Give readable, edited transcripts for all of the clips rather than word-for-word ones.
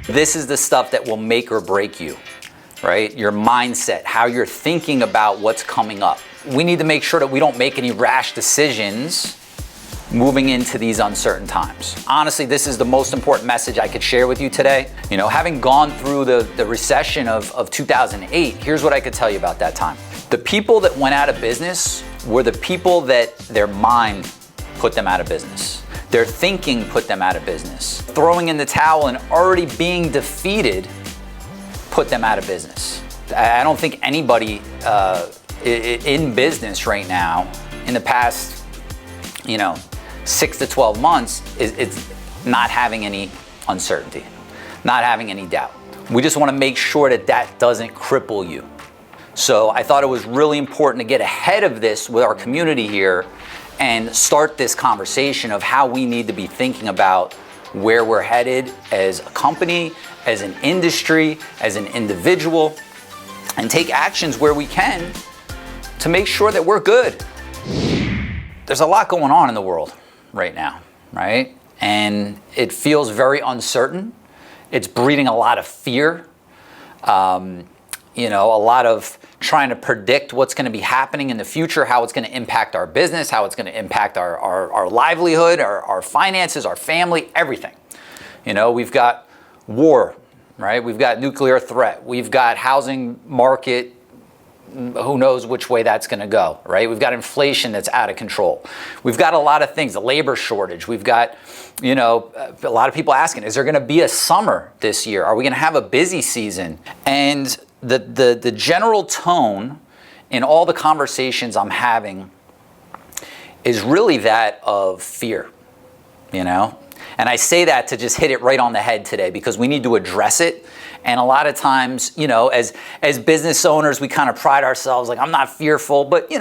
This is the stuff that will make or break you, right? Your mindset, how you're thinking about what's coming up. We need to make sure that we don't make any rash decisions moving into these uncertain times. Honestly, this is the most important message I could share with you today. You know, having gone through the recession of 2008, here's what I could tell you about that time. The people that went out of business were the people that their mind put them out of business. Their thinking put them out of business. Throwing in the towel and already being defeated put them out of business. I don't think anybody in business right now in the past, 6 to 12 months is not having any uncertainty, not having any doubt. We just want to make sure that that doesn't cripple you. So I thought it was really important to get ahead of this with our community here and start this conversation of how we need to be thinking about where we're headed as a company, as an industry, as an individual, and take actions where we can to make sure that we're good. There's a lot going on in the world right now, right? And it feels very uncertain. It's breeding a lot of fear. A lot of trying to predict what's going to be happening in the future, how it's going to impact our business, how it's going to impact our livelihood, our finances, our family, everything. We've got war, right? We've got nuclear threat. We've got housing market, who knows which way that's going to go, right? We've got inflation that's out of control. We've got a lot of things, the labor shortage. We've got, a lot of people asking, is there going to be a summer this year? Are we going to have a busy season? And the general tone in all the conversations I'm having is really that of fear, And I say that to just hit it right on the head today because we need to address it. And a lot of times, as business owners, we kind of pride ourselves like, I'm not fearful, but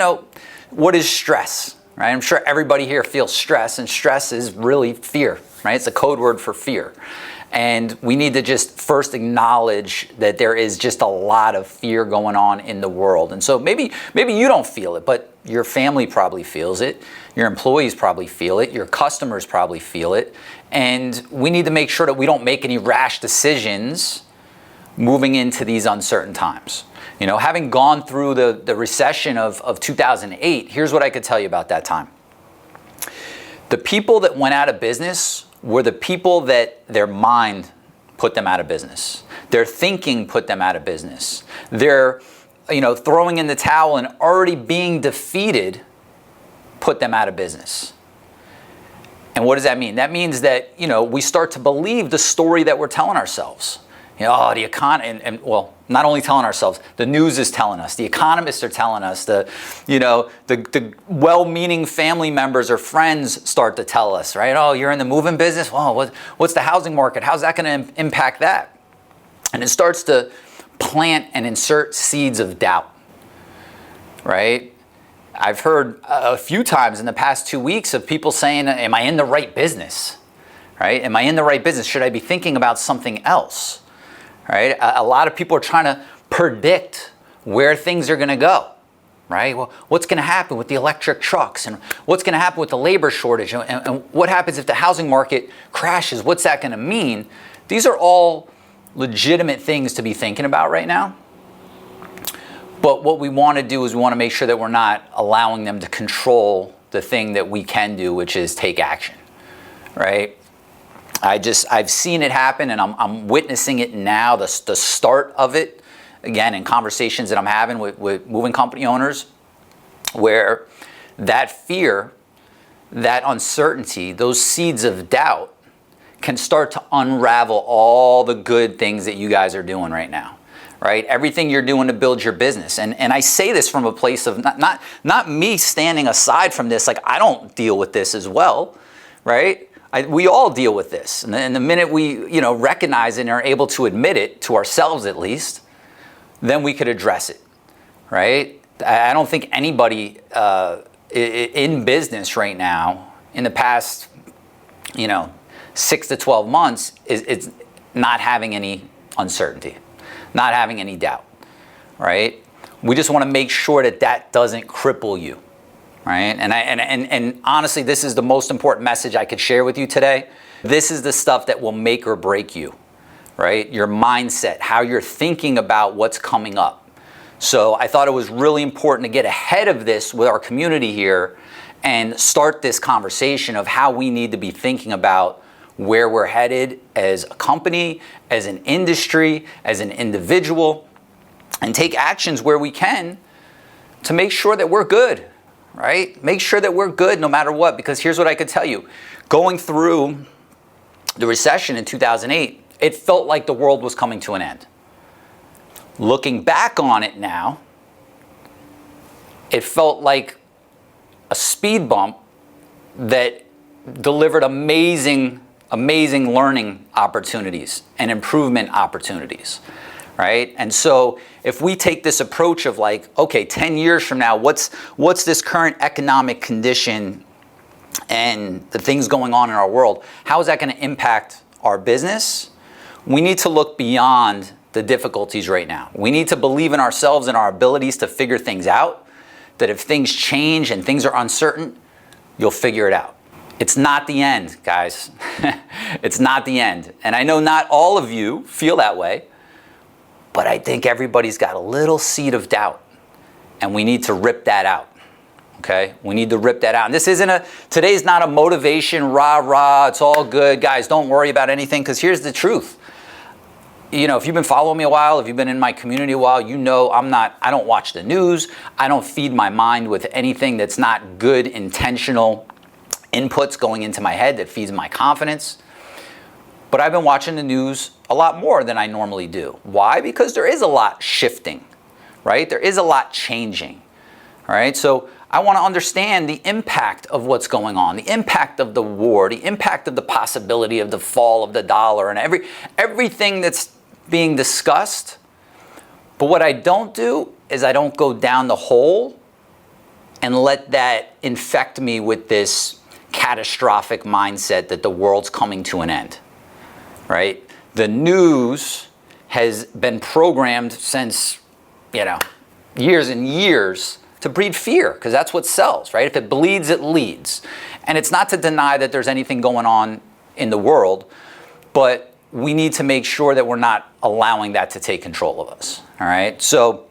what is stress, right? I'm sure everybody here feels stress, and stress is really fear, right? It's a code word for fear. And we need to just first acknowledge that there is just a lot of fear going on in the world. And so maybe you don't feel it, but your family probably feels it. Your employees probably feel it. Your customers probably feel it. And we need to make sure that we don't make any rash decisions moving into these uncertain times. Having gone through the recession of 2008, here's what I could tell you about that time. The people that went out of business were the people that their mind put them out of business. Their thinking put them out of business. Their, throwing in the towel and already being defeated put them out of business. And what does that mean? That means that, we start to believe the story that we're telling ourselves. The economy, and not only telling ourselves, the news is telling us, the economists are telling us, the well-meaning family members or friends start to tell us, right? Oh, you're in the moving business? Well, what's the housing market? How's that going to impact that? And it starts to plant and insert seeds of doubt, right? I've heard a few times in the past 2 weeks of people saying, am I in the right business, right? Am I in the right business? Should I be thinking about something else? Right? A lot of people are trying to predict where things are going to go, right? Well, what's going to happen with the electric trucks, and what's going to happen with the labor shortage, and what happens if the housing market crashes? What's that going to mean? These are all legitimate things to be thinking about right now. But what we want to do is we want to make sure that we're not allowing them to control the thing that we can do, which is take action, right? I've seen it happen, and I'm witnessing it now, the start of it, again, in conversations that I'm having with moving company owners, where that fear, that uncertainty, those seeds of doubt can start to unravel all the good things that you guys are doing right now, right? Everything you're doing to build your business. And I say this from a place of not me standing aside from this, like I don't deal with this as well, right? We all deal with this, and the minute we, recognize it and are able to admit it to ourselves at least, then we could address it, right? I don't think anybody in business right now in the past, 6 to 12 months is not having any uncertainty, not having any doubt, right? We just want to make sure that that doesn't cripple you. Right? And honestly, this is the most important message I could share with you today. This is the stuff that will make or break you, right? Your mindset, how you're thinking about what's coming up. So I thought it was really important to get ahead of this with our community here and start this conversation of how we need to be thinking about where we're headed as a company, as an industry, as an individual, and take actions where we can to make sure that we're good, right? Make sure that we're good no matter what, because here's what I could tell you. Going through the recession in 2008, it felt like the world was coming to an end. Looking back on it now, it felt like a speed bump that delivered amazing learning opportunities and improvement opportunities, right? And so if we take this approach of like, okay, 10 years from now, what's this current economic condition and the things going on in our world, how is that going to impact our business? We need to look beyond the difficulties right now. We need to believe in ourselves and our abilities to figure things out, that if things change and things are uncertain, you'll figure it out. It's not the end, guys. It's not the end. And I know not all of you feel that way, but I think everybody's got a little seed of doubt, and we need to rip that out. Okay? We need to rip that out. And today's not a motivation, rah, rah, it's all good. Guys, don't worry about anything, because here's the truth. You know, if you've been following me a while, if you've been in my community a while, you know I don't watch the news. I don't feed my mind with anything that's not good, intentional inputs going into my head that feeds my confidence. But I've been watching the news a lot more than I normally do. Why? Because there is a lot shifting, right? There is a lot changing, all right? So I want to understand the impact of what's going on, the impact of the war, the impact of the possibility of the fall of the dollar, and everything that's being discussed. But what I don't do is I don't go down the hole and let that infect me with this catastrophic mindset that the world's coming to an end, right? The news has been programmed since, years and years to breed fear, because that's what sells, right? If it bleeds, it leads. And it's not to deny that there's anything going on in the world, but we need to make sure that we're not allowing that to take control of us, all right? So,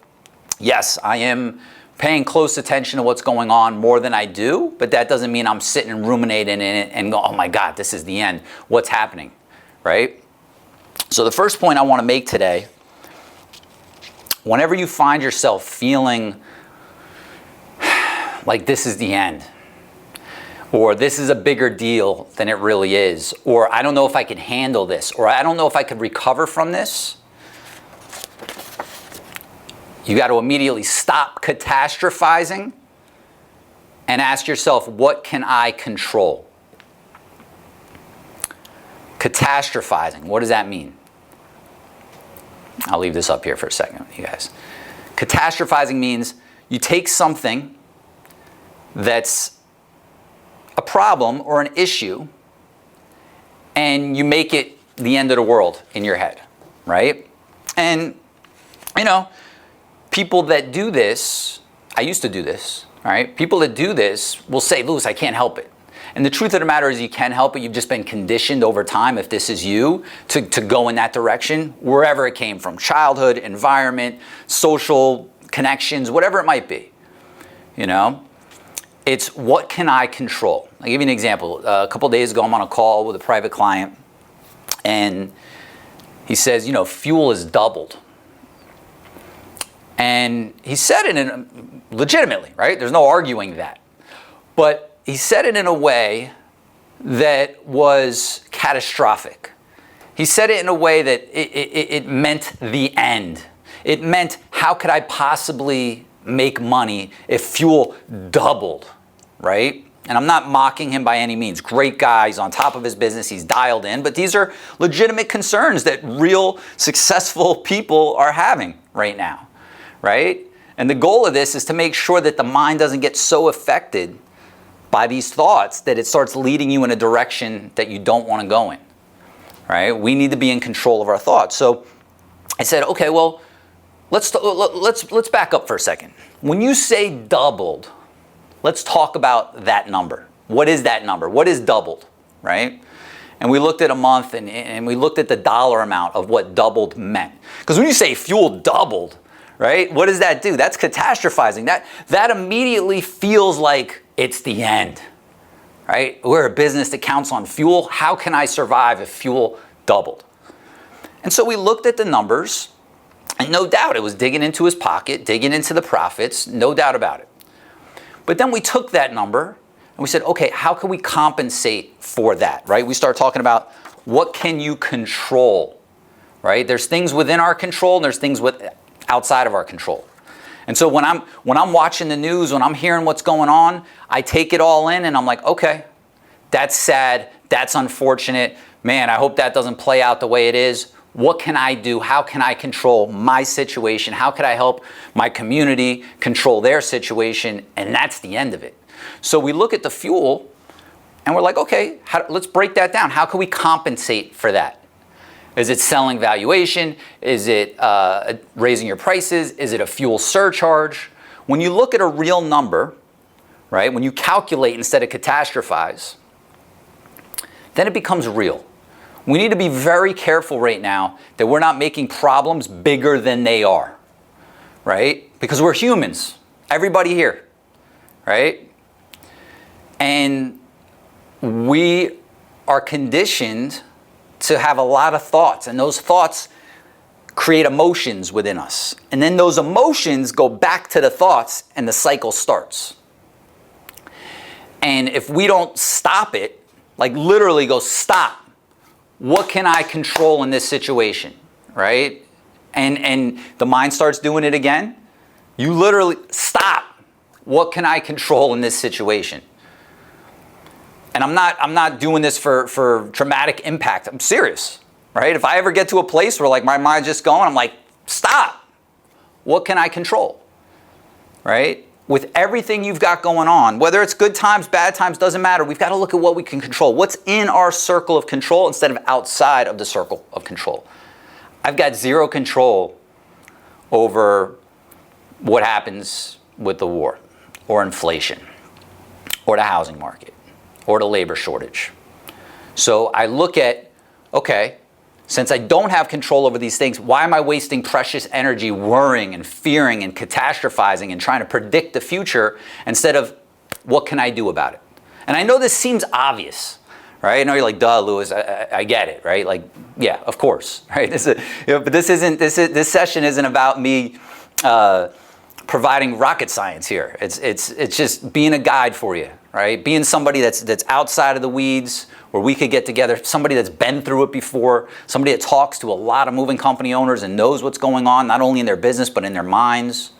yes, I am paying close attention to what's going on more than I do, but that doesn't mean I'm sitting and ruminating in it and go, oh my God, this is the end. What's happening, right? So the first point I want to make today, whenever you find yourself feeling like this is the end, or this is a bigger deal than it really is, or I don't know if I can handle this, or I don't know if I could recover from this, you got to immediately stop catastrophizing and ask yourself, what can I control? Catastrophizing, what does that mean? I'll leave this up here for a second, you guys. Catastrophizing means you take something that's a problem or an issue and you make it the end of the world in your head, right? And, people that do this, I used to do this, all right? People that do this will say, Louis, I can't help it. And the truth of the matter is you can help it. You've just been conditioned over time, if this is you, to go in that direction, wherever it came from, childhood, environment, social connections, whatever it might be. It's what can I control? I'll give you an example. A couple of days ago, I'm on a call with a private client, and he says, fuel has doubled. And he said it legitimately, right? There's no arguing that. But he said it in a way that was catastrophic. He said it in a way that it meant the end. It meant, how could I possibly make money if fuel doubled, right? And I'm not mocking him by any means. Great guy, he's on top of his business, he's dialed in, but these are legitimate concerns that real successful people are having right now, right? And the goal of this is to make sure that the mind doesn't get so affected by these thoughts that it starts leading you in a direction that you don't want to go in, right? We need to be in control of our thoughts. So I said, okay, well, let's back up for a second. When you say doubled, let's talk about that number. What is that number? What is doubled, right? and we looked at a month and we looked at the dollar amount of what doubled meant. Because when you say fuel doubled, right, what does that do? That's catastrophizing. That immediately feels like it's the end, right? We're a business that counts on fuel. How can I survive if fuel doubled? And so we looked at the numbers, and no doubt it was digging into his pocket, digging into the profits, no doubt about it. But then we took that number and we said, okay, how can we compensate for that, right? We start talking about what can you control, right? There's things within our control and there's things outside of our control. And so when I'm watching the news, when I'm hearing what's going on, I take it all in and I'm like, okay, that's sad, that's unfortunate. Man, I hope that doesn't play out the way it is. What can I do? How can I control my situation? How can I help my community control their situation? And that's the end of it. So we look at the fuel and we're like, okay, let's break that down. How can we compensate for that? Is it selling valuation? Is it raising your prices? Is it a fuel surcharge? When you look at a real number, right, when you calculate instead of catastrophize, then it becomes real. We need to be very careful right now that we're not making problems bigger than they are, right? Because we're humans, everybody here, right? And we are conditioned to have a lot of thoughts, and those thoughts create emotions within us. And then those emotions go back to the thoughts and the cycle starts. And if we don't stop it, like literally go stop, what can I control in this situation, right? And the mind starts doing it again. You literally stop. What can I control in this situation? And I'm not doing this for dramatic impact. I'm serious, right? If I ever get to a place where like my mind's just going, I'm like, stop. What can I control, right? With everything you've got going on, whether it's good times, bad times, doesn't matter. We've got to look at what we can control. What's in our circle of control instead of outside of the circle of control. I've got zero control over what happens with the war or inflation or the housing market or the labor shortage. So I look at, okay, since I don't have control over these things, why am I wasting precious energy worrying and fearing and catastrophizing and trying to predict the future instead of what can I do about it? And I know this seems obvious, right? I know you're like, duh, Lewis, I get it, right? Like, yeah, of course, right? But this session isn't about me providing rocket science here. It's just being a guide for you, right? Being somebody that's outside of the weeds, where we could get together, somebody that's been through it before, somebody that talks to a lot of moving company owners and knows what's going on, not only in their business, but in their minds.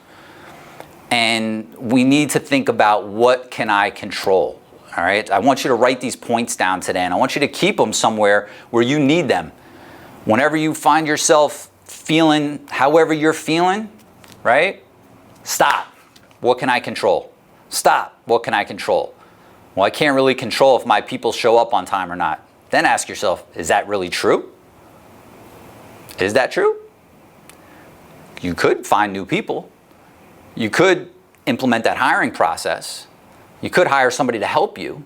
And we need to think about what can I control, all right? I want you to write these points down today, and I want you to keep them somewhere where you need them. Whenever you find yourself feeling however you're feeling, right? Stop. What can I control? Stop. What can I control? Well, I can't really control if my people show up on time or not. Then ask yourself, is that really true? Is that true? You could find new people. You could implement that hiring process. You could hire somebody to help you,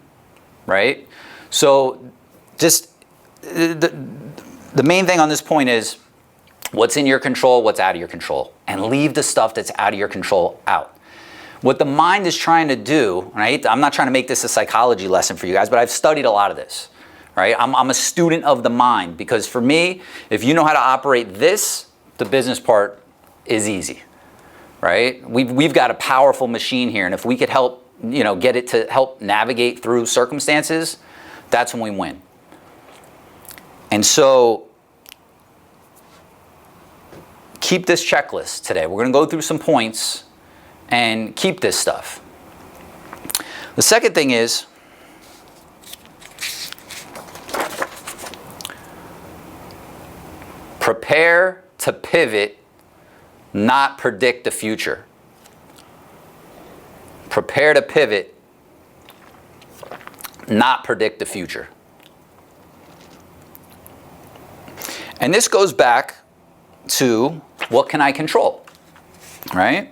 right? So just the main thing on this point is what's in your control, what's out of your control, and leave the stuff that's out of your control out. What the mind is trying to do, right? I'm not trying to make this a psychology lesson for you guys, but I've studied a lot of this, right? I'm a student of the mind, because for me, if you know how to operate this, the business part is easy, right? We've got a powerful machine here, and if we could help, get it to help navigate through circumstances, that's when we win. And so keep this checklist today. We're going to go through some points and keep this stuff. The second thing is prepare to pivot, not predict the future. Prepare to pivot, not predict the future. And this goes back to what can I control, right?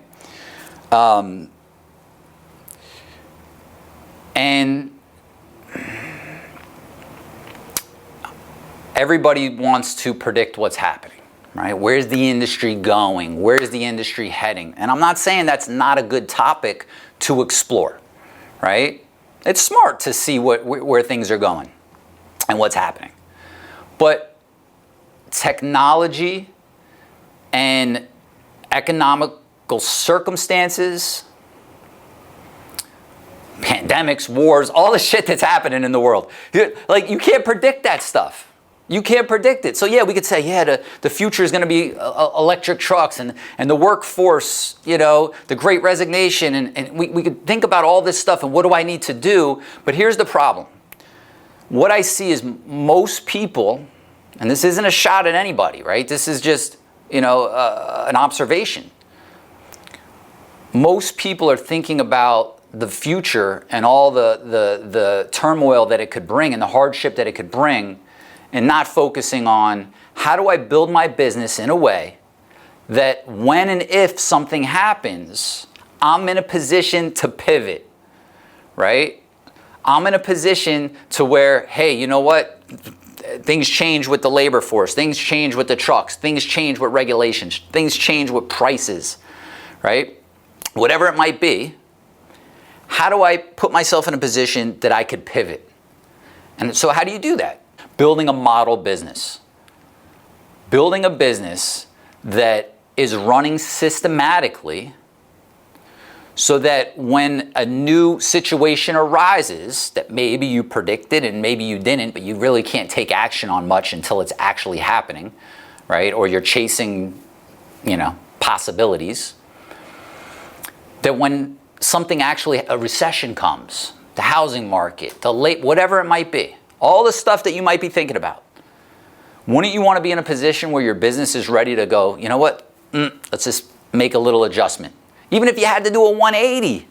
And everybody wants to predict what's happening, right? Where's the industry going? Where's the industry heading? And I'm not saying that's not a good topic to explore, right? It's smart to see where things are going and what's happening. But technology and economical circumstances, pandemics, wars, all the shit that's happening in the world, like, you can't predict that stuff. You can't predict it. So yeah, we could say, yeah, the future is going to be electric trucks and the workforce, you know, the great resignation. And we could think about all this stuff and what do I need to do? But here's the problem. What I see is most people, and this isn't a shot at anybody, right? This is just, you know, an observation. Most people are thinking about the future and all the turmoil that it could bring and the hardship that it could bring, and not focusing on how do I build my business in a way that when and if something happens, I'm in a position to pivot, right? I'm in a position to where, hey, you know what? Things change with the labor force. Things change with the trucks. Things change with regulations. Things change with prices, right? Whatever it might be, how do I put myself in a position that I could pivot? And so how do you do that? Building a model business. Building a business that is running systematically so that when a new situation arises that maybe you predicted and maybe you didn't, but you really can't take action on much until it's actually happening, right? Or you're chasing, you know, possibilities. That when something actually, a recession comes, the housing market, whatever it might be, all the stuff that you might be thinking about, wouldn't you want to be in a position where your business is ready to go, you know what, let's just make a little adjustment. Even if you had to do a 180,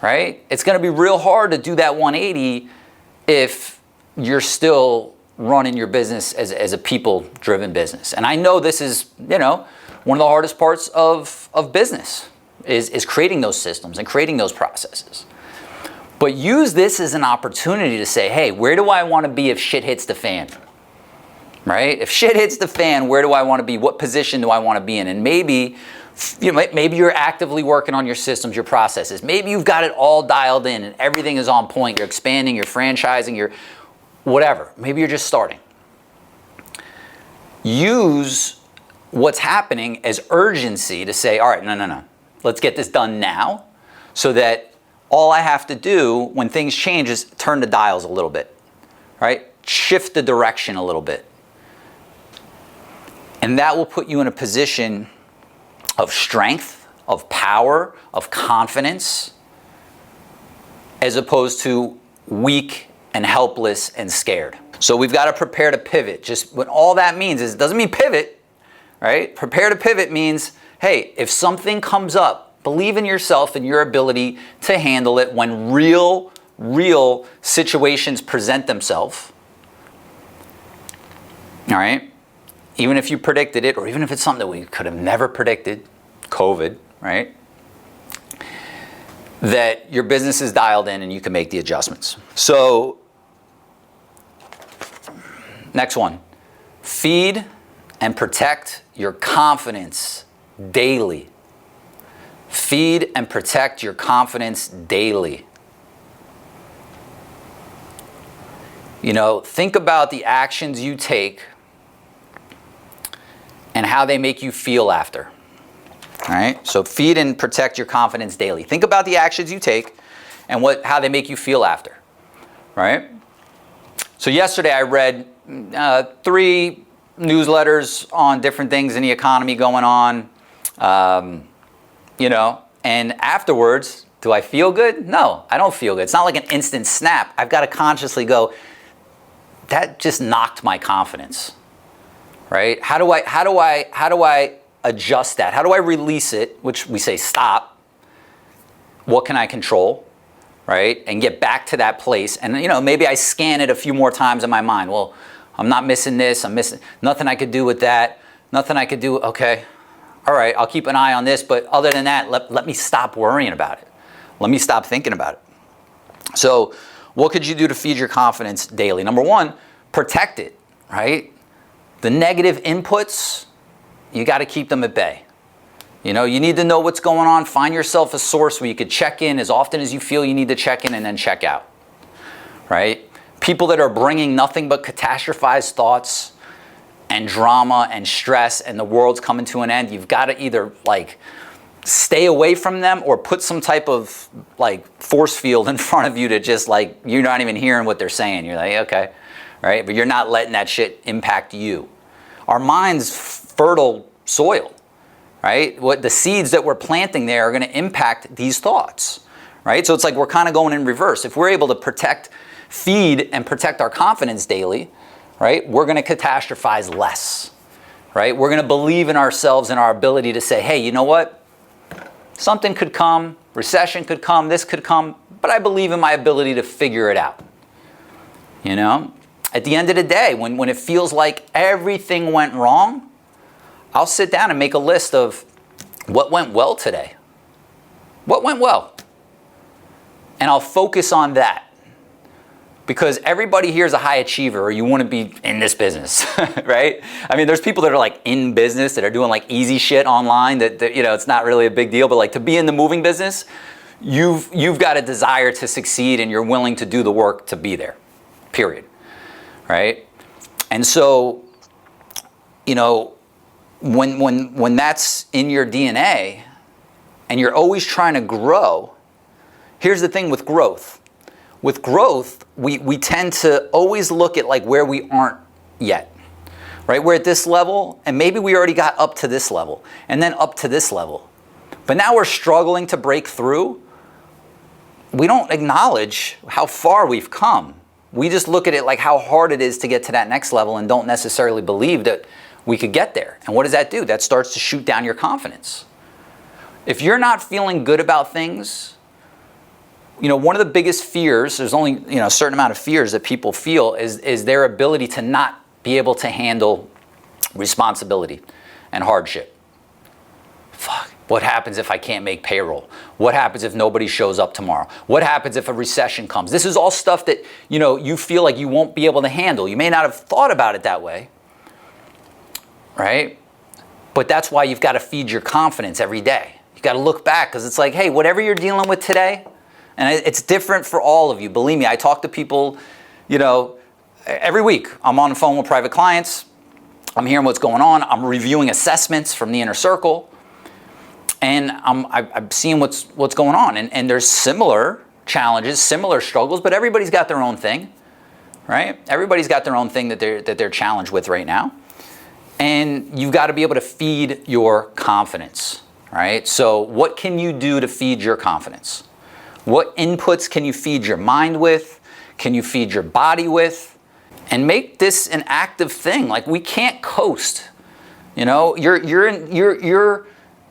right? It's going to be real hard to do that 180 if you're still running your business as a people-driven business. And I know this is, you know, one of the hardest parts of business is creating those systems and creating those processes. But use this as an opportunity to say, hey, where do I want to be if shit hits the fan? Right? If shit hits the fan, where do I want to be? What position do I want to be in? And maybe, you know, maybe you're actively working on your systems, your processes. Maybe you've got it all dialed in and everything is on point. You're expanding, you're franchising, you're whatever. Maybe you're just starting. Use what's happening as urgency to say, all right, no. Let's get this done now so that all I have to do when things change is turn the dials a little bit, right? Shift the direction a little bit. And that will put you in a position of strength, of power, of confidence, as opposed to weak and helpless and scared. So we've got to prepare to pivot. Just what all that means is, it doesn't mean pivot, right? Prepare to pivot means, hey, if something comes up, believe in yourself and your ability to handle it when real situations present themselves. All right? Even if you predicted it, or even if it's something that we could have never predicted, COVID, right? That your business is dialed in and you can make the adjustments. So, next one. Feed and protect your confidence daily. Feed and protect your confidence daily. You know, think about the actions you take and how they make you feel after. All right? So feed and protect your confidence daily. Think about the actions you take and how they make you feel after. Right? So yesterday I read 3 newsletters on different things in the economy going on. You know, and afterwards, do I feel good? No, I don't feel good. It's not like an instant snap. I've got to consciously go, that just knocked my confidence, right? How do I adjust that? How do I release it? Which we say stop. What can I control, right? And get back to that place. And, you know, maybe I scan it a few more times in my mind. Well, I'm not missing this. I'm missing nothing I could do with that. Nothing I could do. Okay. All right, I'll keep an eye on this, but other than that, let me stop worrying about it. Let me stop thinking about it. So what could you do to feed your confidence daily? Number one, protect it, right? The negative inputs, you got to keep them at bay. You know, you need to know what's going on. Find yourself a source where you could check in as often as you feel you need to check in and then check out, right? People that are bringing nothing but catastrophized thoughts and drama and stress and the world's coming to an end, you've got to either like stay away from them or put some type of like force field in front of you to just like, you're not even hearing what they're saying. You're like, okay, right? But you're not letting that shit impact you. Our mind's fertile soil, right? What the seeds that we're planting there are going to impact these thoughts, right? So it's like we're kind of going in reverse. If we're able to feed and protect our confidence daily, right, we're going to catastrophize less, right? We're going to believe in ourselves and our ability to say, hey, you know what? Something could come, recession could come, this could come, but I believe in my ability to figure it out. You know, at the end of the day, when it feels like everything went wrong, I'll sit down and make a list of what went well today. What went well? And I'll focus on that. Because everybody here is a high achiever, or you want to be in this business, right? I mean, there's people that are like in business that are doing like easy shit online that you know, it's not really a big deal, but like to be in the moving business, you've got a desire to succeed and you're willing to do the work to be there, period, right? And so, you know, when that's in your DNA and you're always trying to grow, here's the thing with growth. With growth, we tend to always look at like where we aren't yet, right? We're at this level and maybe we already got up to this level and then up to this level. But now we're struggling to break through. We don't acknowledge how far we've come. We just look at it like how hard it is to get to that next level and don't necessarily believe that we could get there. And what does that do? That starts to shoot down your confidence. If you're not feeling good about things, you know, one of the biggest fears, there's only, you know, a certain amount of fears that people feel is their ability to not be able to handle responsibility and hardship. Fuck, what happens if I can't make payroll? What happens if nobody shows up tomorrow? What happens if a recession comes? This is all stuff that, you know, you feel like you won't be able to handle. You may not have thought about it that way, right? But that's why you've got to feed your confidence every day. You got to look back because it's like, hey, whatever you're dealing with today, and it's different for all of you. Believe me, I talk to people, you know, every week. I'm on the phone with private clients. I'm hearing what's going on. I'm reviewing assessments from the inner circle. And I'm seeing what's going on. And there's similar challenges, similar struggles, but everybody's got their own thing, right? Everybody's got their own thing that they're challenged with right now. And you've got to be able to feed your confidence, right? So what can you do to feed your confidence? What inputs can you feed your mind with? Can you feed your body with? And make this an active thing. Like, we can't coast. You know, you're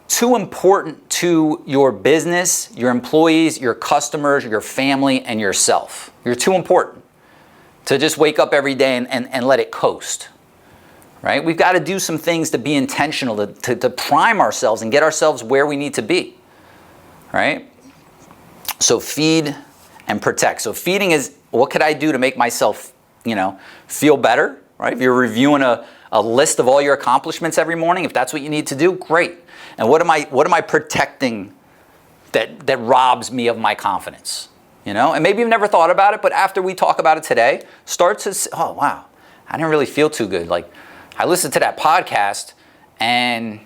too important to your business, your employees, your customers, your family, and yourself. You're too important to just wake up every day and let it coast. Right? We've got to do some things to be intentional, to prime ourselves and get ourselves where we need to be. Right? So feed and protect. So feeding is, what could I do to make myself, you know, feel better, right? If you're reviewing a list of all your accomplishments every morning, if that's what you need to do, great. And what am I protecting that robs me of my confidence? You know, and maybe you've never thought about it, but after we talk about it today, start to say, oh wow, I didn't really feel too good. Like, I listened to that podcast and it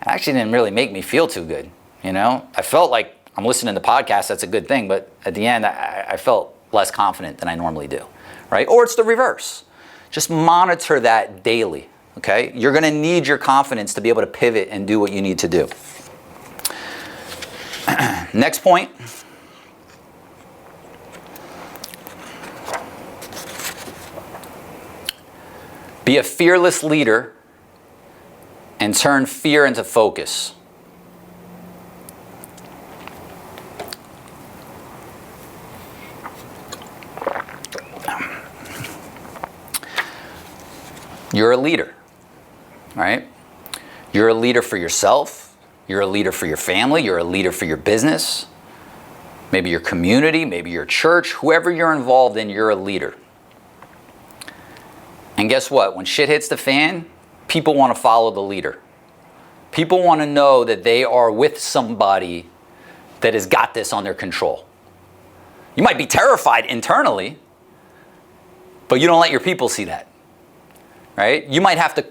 actually didn't really make me feel too good. You know, I felt like I'm listening to podcasts, that's a good thing, but at the end, I felt less confident than I normally do, right? Or it's the reverse. Just monitor that daily, okay? You're gonna need your confidence to be able to pivot and do what you need to do. Next point. Be a fearless leader and turn fear into focus. You're a leader, right? You're a leader for yourself. You're a leader for your family. You're a leader for your business. Maybe your community, maybe your church. Whoever you're involved in, you're a leader. And guess what? When shit hits the fan, people want to follow the leader. People want to know that they are with somebody that has got this under control. You might be terrified internally, but you don't let your people see that, right? You might have to,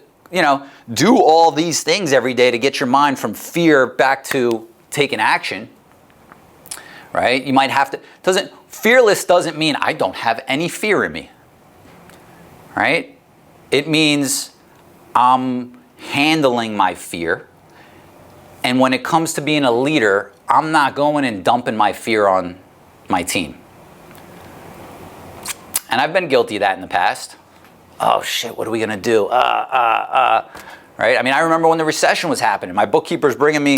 do all these things every day to get your mind from fear back to taking action, right? You might have to, fearless doesn't mean I don't have any fear in me, right? It means I'm handling my fear. And when it comes to being a leader, I'm not going and dumping my fear on my team. And I've been guilty of that in the past. Oh shit, what are we gonna do? Right? I mean, I remember when the recession was happening, my bookkeeper's bringing me,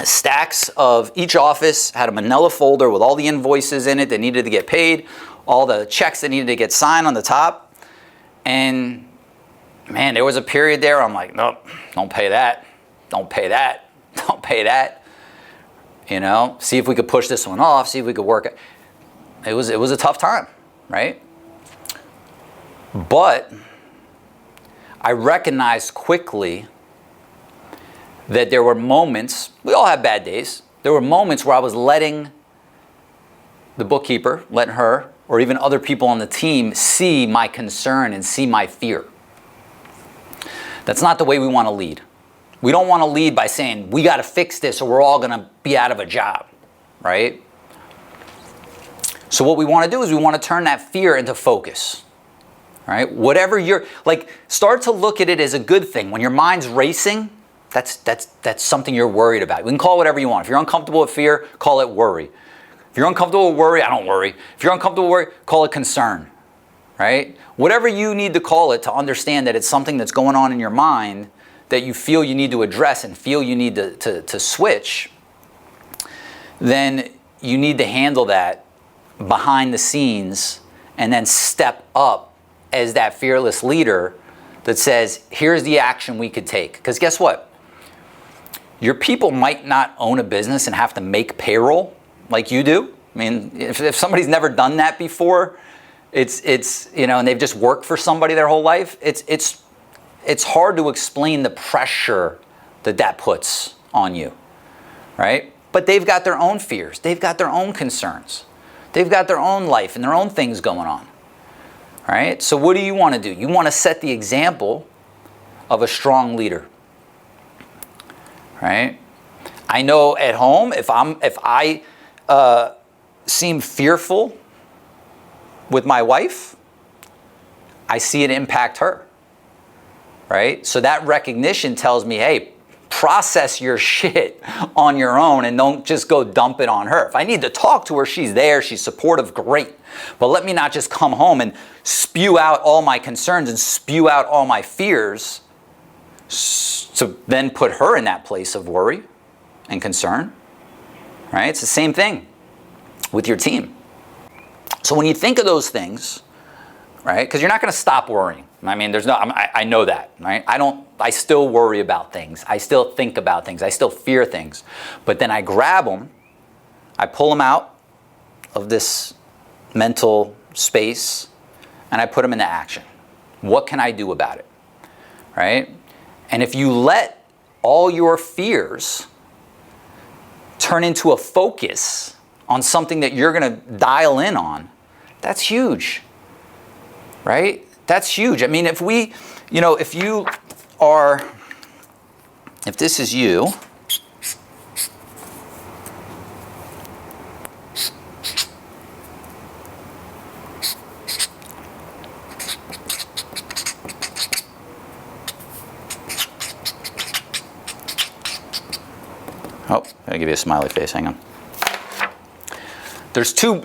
stacks of each office had a manila folder with all the invoices in it that needed to get paid, all the checks that needed to get signed on the top. And man, there was a period there I'm like, nope, don't pay that, don't pay that, don't pay that. See if we could push this one off, see if we could work it. It was a tough time, right? But I recognized quickly that there were moments, we all have bad days, there were moments where I was letting the bookkeeper, letting her, or even other people on the team see my concern and see my fear. That's not the way we want to lead. We don't want to lead by saying, we got to fix this or we're all going to be out of a job, right? So what we want to do is we want to turn that fear into focus, right? Whatever start to look at it as a good thing. When your mind's racing, that's something you're worried about. We can call it whatever you want. If you're uncomfortable with fear, call it worry. If you're uncomfortable with worry, I don't worry. If you're uncomfortable with worry, call it concern, right? Whatever you need to call it to understand that it's something that's going on in your mind that you feel you need to address and feel you need to switch, then you need to handle that behind the scenes and then step up as that fearless leader that says, here's the action we could take. Because guess what? Your people might not own a business and have to make payroll like you do. I mean, if somebody's never done that before, it's and they've just worked for somebody their whole life, it's hard to explain the pressure that puts on you, right? But they've got their own fears. They've got their own concerns. They've got their own life and their own things going on, right? So what do you want to do? You want to set the example of a strong leader, right? I know at home, if I seem fearful with my wife, I see it impact her, right? So that recognition tells me, hey, process your shit on your own and don't just go dump it on her. If I need to talk to her, she's there, she's supportive, great. But let me not just come home and spew out all my concerns and spew out all my fears to then put her in that place of worry and concern, right? It's the same thing with your team. So when you think of those things, right, because you're not going to stop worrying. I mean, I know that, right? I still worry about things. I still think about things. I still fear things. But then I grab them, I pull them out of this mental space, and I put them into action. What can I do about it, right? And if you let all your fears turn into a focus on something that you're going to dial in on, that's huge, right? That's huge. I mean, if this is you, oh, I'll give you a smiley face, hang on. There's two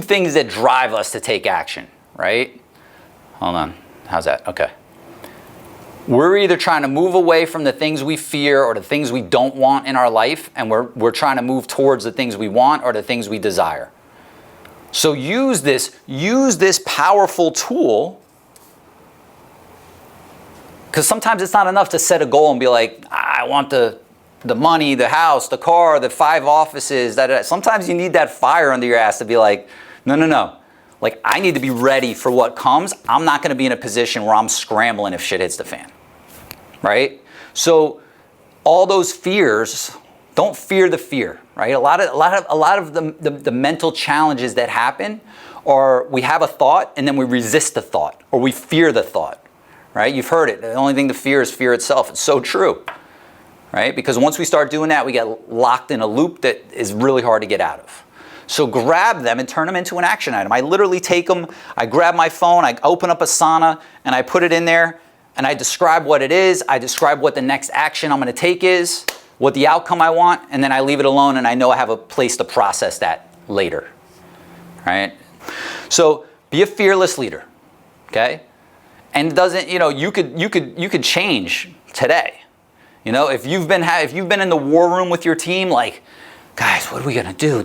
things that drive us to take action, right? Hold on, how's that? Okay. We're either trying to move away from the things we fear or the things we don't want in our life, and we're trying to move towards the things we want or the things we desire. So use this powerful tool, because sometimes it's not enough to set a goal and be like, I want the money, the house, the car, the 5 offices. Sometimes you need that fire under your ass to be like, no. Like, I need to be ready for what comes. I'm not going to be in a position where I'm scrambling if shit hits the fan, right? So all those fears, don't fear the fear, right? A lot of the mental challenges that happen are we have a thought and then we resist the thought, or we fear the thought, right? You've heard it. The only thing to fear is fear itself. It's so true, right? Because once we start doing that, we get locked in a loop that is really hard to get out of. So grab them and turn them into an action item. I literally take them, I grab my phone, I open up Asana, and I put it in there, and I describe what it is, I describe what the next action I'm gonna take is, what the outcome I want, and then I leave it alone, and I know I have a place to process that later, right? So be a fearless leader, okay? And it doesn't, you could change today. If you've been in the war room with your team, like, guys, what are we gonna do?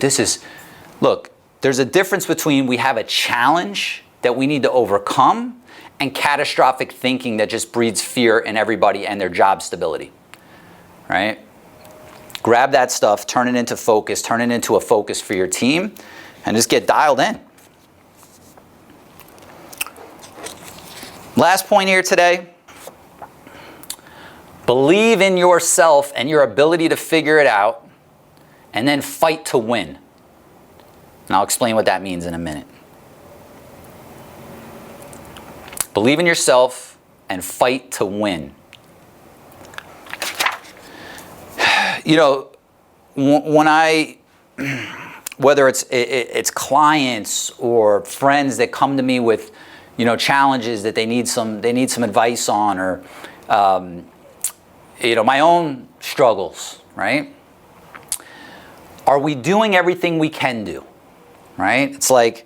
Look, there's a difference between we have a challenge that we need to overcome and catastrophic thinking that just breeds fear in everybody and their job stability, right? Grab that stuff, turn it into focus, turn it into a focus for your team, and just get dialed in. Last point here today. Believe in yourself and your ability to figure it out, and then fight to win. And I'll explain what that means in a minute. Believe in yourself and fight to win. When whether it's clients or friends that come to me with, challenges that they need some advice on, or, my own struggles, right? Are we doing everything we can do? Right? It's like,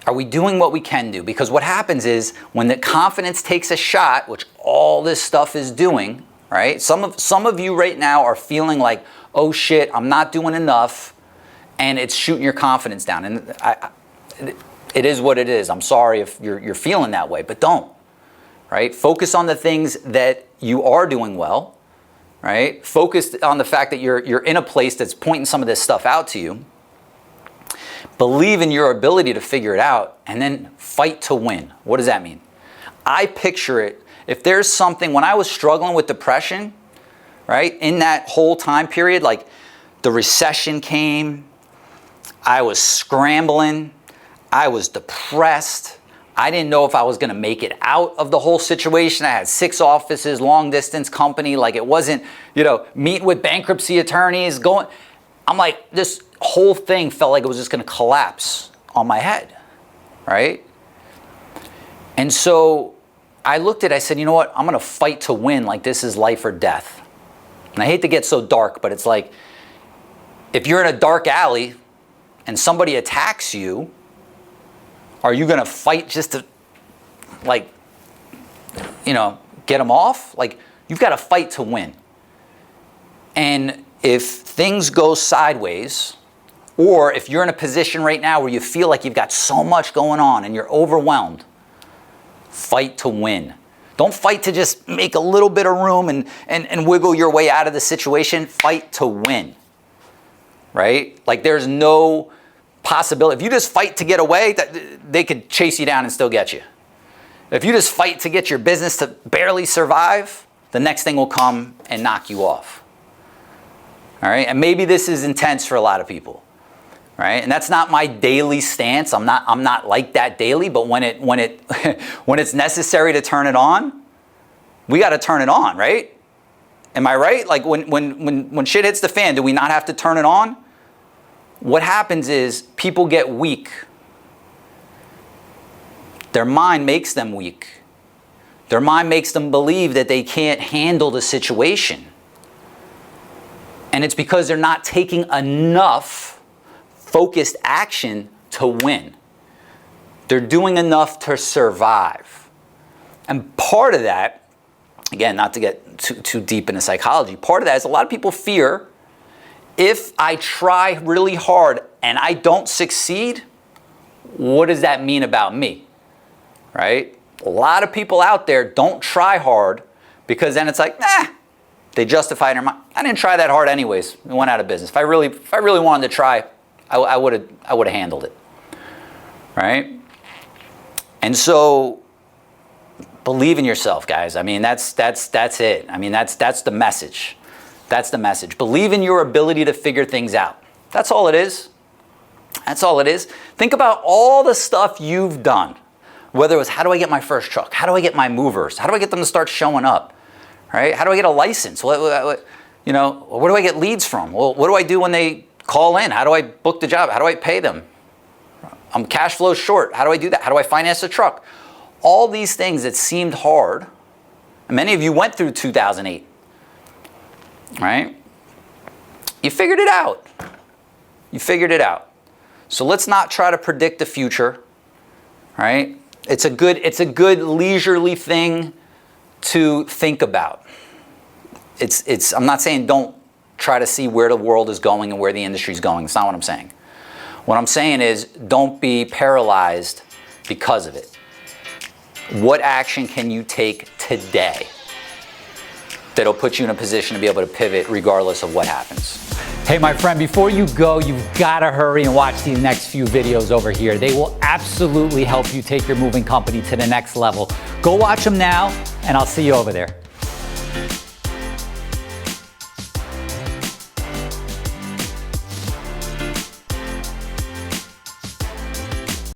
are we doing what we can do? Because what happens is when the confidence takes a shot, which all this stuff is doing, right? Some of you right now are feeling like, oh shit, I'm not doing enough, and it's shooting your confidence down. And it is what it is. I'm sorry if you're feeling that way, but don't, right? Focus on the things that you are doing well, right? Focus on the fact that you're in a place that's pointing some of this stuff out to you. Believe in your ability to figure it out, and then fight to win. What does that mean? I picture it, if there's something, when I was struggling with depression, right, in that whole time period, like the recession came, I was scrambling, I was depressed, I didn't know if I was gonna make it out of the whole situation. I had 6 offices, long distance company, like it wasn't, meeting with bankruptcy attorneys, I'm like, this whole thing felt like it was just going to collapse on my head, right? And so I looked at it, I said, you know what? I'm going to fight to win, like this is life or death. And I hate to get so dark, but it's like, if you're in a dark alley and somebody attacks you, are you going to fight just to, like, get them off? Like, you've got to fight to win. And if things go sideways, or if you're in a position right now where you feel like you've got so much going on and you're overwhelmed, fight to win. Don't fight to just make a little bit of room and wiggle your way out of the situation. Fight to win, right? Like there's no possibility. If you just fight to get away, they could chase you down and still get you. If you just fight to get your business to barely survive, the next thing will come and knock you off. All right, and maybe this is intense for a lot of people, right? And that's not my daily stance. I'm not like that daily. But when it's necessary to turn it on, we got to turn it on, right? Am I right? Like when shit hits the fan, do we not have to turn it on? What happens is people get weak. Their mind makes them weak. Their mind makes them believe that they can't handle the situation. And it's because they're not taking enough focused action to win. They're doing enough to survive. And part of that, again, not to get too deep into psychology, part of that is a lot of people fear, if I try really hard and I don't succeed, what does that mean about me? Right? A lot of people out there don't try hard because then it's like, they justify it in their mind. I didn't try that hard anyways. It went out of business. If I really wanted to try, I would have handled it. right? And so believe in yourself, guys. I mean, that's it. I mean, that's the message. That's the message. Believe in your ability to figure things out. That's all it is. That's all it is. Think about all the stuff you've done. Whether it was, how do I get my first truck? How do I get my movers? How do I get them to start showing up? Right? How do I get a license? You know, where do I get leads from? Well, what do I do when they call in? How do I book the job? How do I pay them? I'm cash flow short. How do I do that? How do I finance a truck? All these things that seemed hard, and many of you went through 2008, right? You figured it out. You figured it out. So let's not try to predict the future, right? It's a good leisurely thing to think about. I'm not saying don't try to see where the world is going and where the industry is going. That's not what I'm saying. What I'm saying is don't be paralyzed because of it. What action can you take today that'll put you in a position to be able to pivot regardless of what happens? Hey, my friend, before you go, you've got to hurry and watch these next few videos over here. They will absolutely help you take your moving company to the next level. Go watch them now, and I'll see you over there.